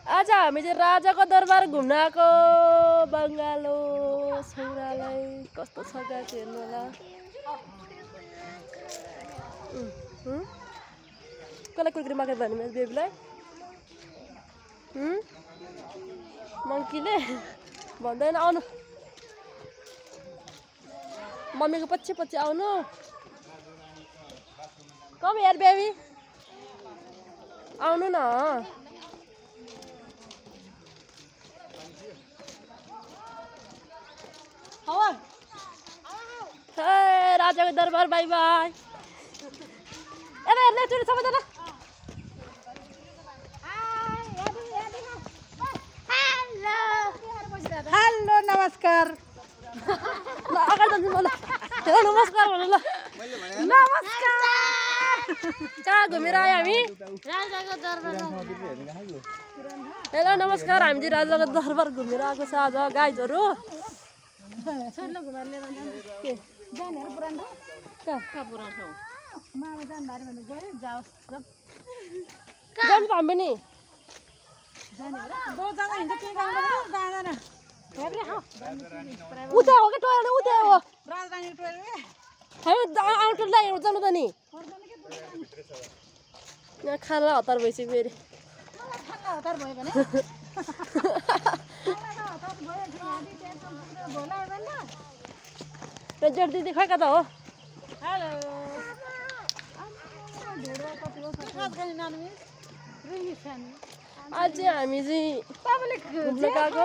आज हामी चाहिँ राजाको दरबार घुम्न आएको बङ्गालो सङ्ग्रहालय कस्तो छ गाइस हेर्नु होला कसलाई कुरकुरी मागेर भन्नु मेरो बेबीलाई मङ्कीले भन्दैन आउनु मम्मीको पछि पछि आउनु कम यार बेबी आउनु न राजाको दरबार बाई बाई यता हेर्ने एकचोटि सबैजना हेलो नमस्कार अगाडि जान्छु ल हेर नमस्कार भन्नु ल नमस्कार कहाँ घुमेर आयो हामी राजाको दरबार हेलो नमस्कार हामी चाहिँ राजाको दरबार घुमेर आएको छ आज गाइजहरू छोरीले घुमाएर लिएर जाने पुरानो कहाँ पुरानो छौ मामा जानु भारी भने गयो जाओस् जानु त हामी नि जाने होला दो जग्गा हिँड्छ के काम गर्नु जाँदैन उता हो क्या टोयल उता हो राजधानी टोयल हामी आउटलाई जानु त नि यहाँ खाना हतार भइसक्यो फेरि ठन्डा हतार भयो भने जेठ दिदी खै कता हो हेलो आज चाहिँ हामी चाहिँ घुम्न गएको